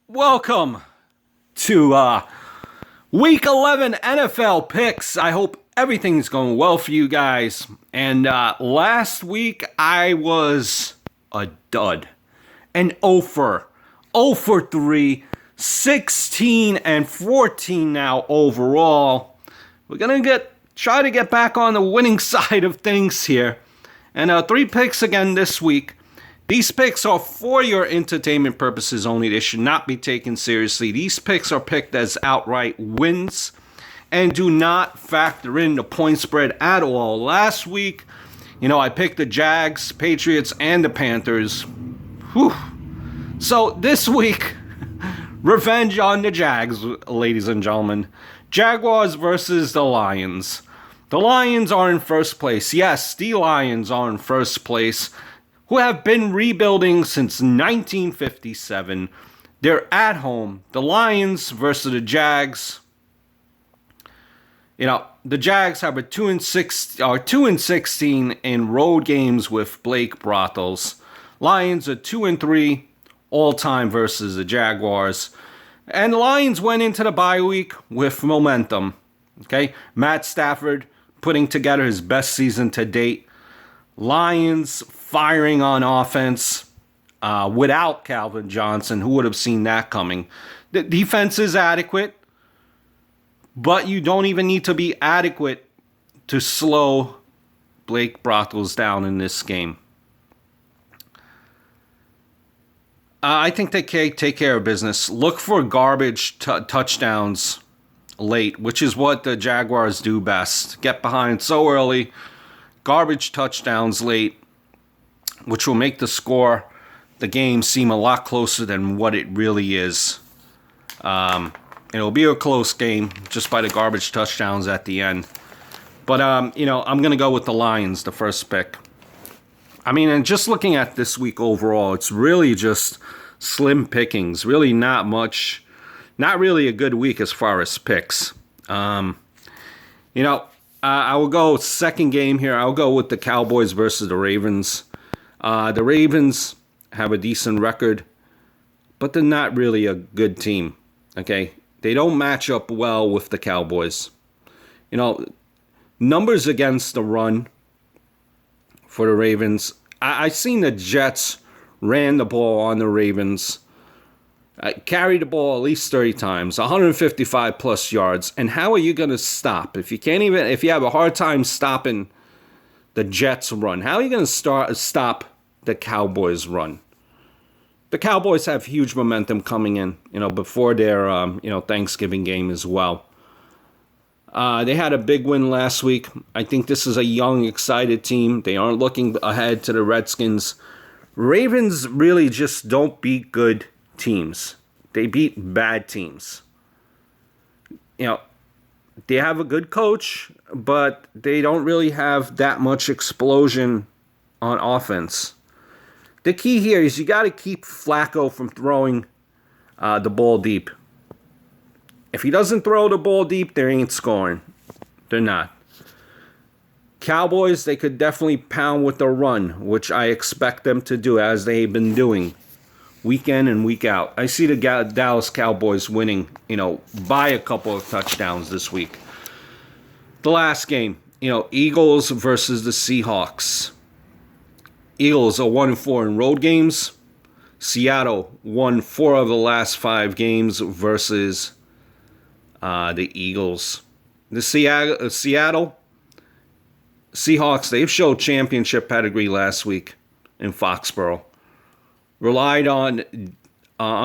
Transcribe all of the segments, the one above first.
Welcome to Week 11 NFL picks. I hope everything's going well for you guys. And last week I was a dud. An 0 for 3, 16 and 14 now overall. We're going to try to get back on the winning side of things here. And 3 picks again this week. These picks are for your entertainment purposes only. They should not be taken seriously. These picks are picked as outright wins and do not factor in the point spread at all. Last week, I picked the Jags, Patriots, and the Panthers. Whew. So this week, revenge on the Jags, ladies and gentlemen. Jaguars versus the Lions. The Lions are in first place. Yes, the Lions are in first place, who have been rebuilding since 1957. They're at home. The Lions versus the Jags. The Jags have a 2-16 in road games with Blake Bortles. Lions are 2-3 all-time versus the Jaguars. And the Lions went into the bye week with momentum. Okay, Matt Stafford putting together his best season to date. Lions firing on offense without Calvin Johnson. Who would have seen that coming? The defense is adequate, but you don't even need to be adequate to slow Blake Bortles down in this game. I think they take care of business. Look for garbage touchdowns late, which is what the Jaguars do best. Get behind so early. Garbage touchdowns late, which will make the game seem a lot closer than what it really is. It'll be a close game just by the garbage touchdowns at the end. But, I'm going to go with the Lions, the first pick. And just looking at this week overall, it's really just slim pickings. Really not much. Not really a good week as far as picks. I will go second game here. I'll go with the Cowboys versus the Ravens. The Ravens have a decent record, but they're not really a good team. Okay? They don't match up well with the Cowboys. Numbers against the run for the Ravens. I seen the Jets ran the ball on the Ravens. Carried the ball at least 30 times, 155 plus yards. And how are you going to stop? If you have a hard time stopping the Jets run, how are you going to stop the Cowboys run? The Cowboys have huge momentum coming in, before their, Thanksgiving game as well. They had a big win last week. I think this is a young, excited team. They aren't looking ahead to the Redskins. Ravens really just don't beat good teams. They beat bad teams. They have a good coach, but they don't really have that much explosion on offense. The key here is you got to keep Flacco from throwing the ball deep. If he doesn't throw the ball deep, they ain't scoring. They're not. Cowboys, they could definitely pound with the run, which I expect them to do, as they've been doing week in and week out. I see the Dallas Cowboys winning, by a couple of touchdowns this week. The last game, Eagles versus the Seahawks. Eagles are 1-4 in road games. Seattle won 4 of the last 5 games versus the Eagles. The Seattle Seahawks, they've showed championship pedigree last week in Foxborough. Relied on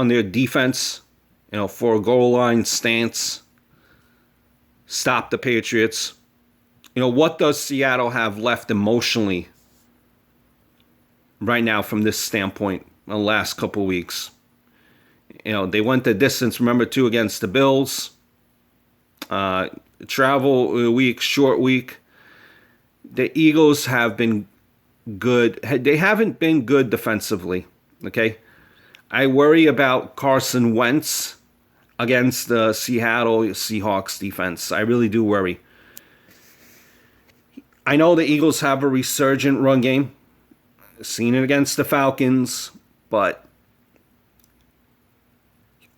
their defense, for a goal line stance. Stop the Patriots. What does Seattle have left emotionally right now from this standpoint in the last couple weeks? They went the distance, remember, too, against the Bills. Travel week, short week. The Eagles have been good. They haven't been good defensively. Okay, I worry about Carson Wentz against the Seattle Seahawks defense. I really do worry. I know the Eagles have a resurgent run game. Seen it against the Falcons, but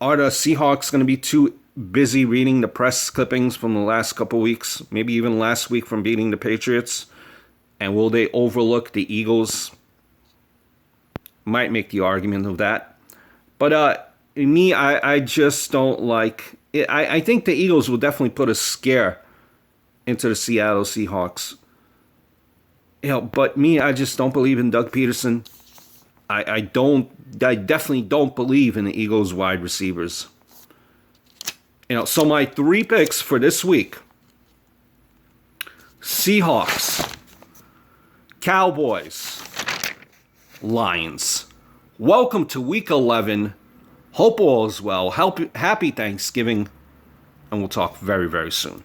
Are the Seahawks going to be too busy reading the press clippings from the last couple weeks, maybe even last week from beating the Patriots? And will they overlook the Eagles? Might make the argument of that. But me, I just don't like it. I think the Eagles will definitely put a scare into the Seattle Seahawks. But me, I just don't believe in Doug Peterson. I definitely don't believe in the Eagles wide receivers. So my 3 picks for this week: Seahawks, Cowboys, Lions. Welcome to week 11. Hope all is well. Happy Thanksgiving. And we'll talk very, very soon.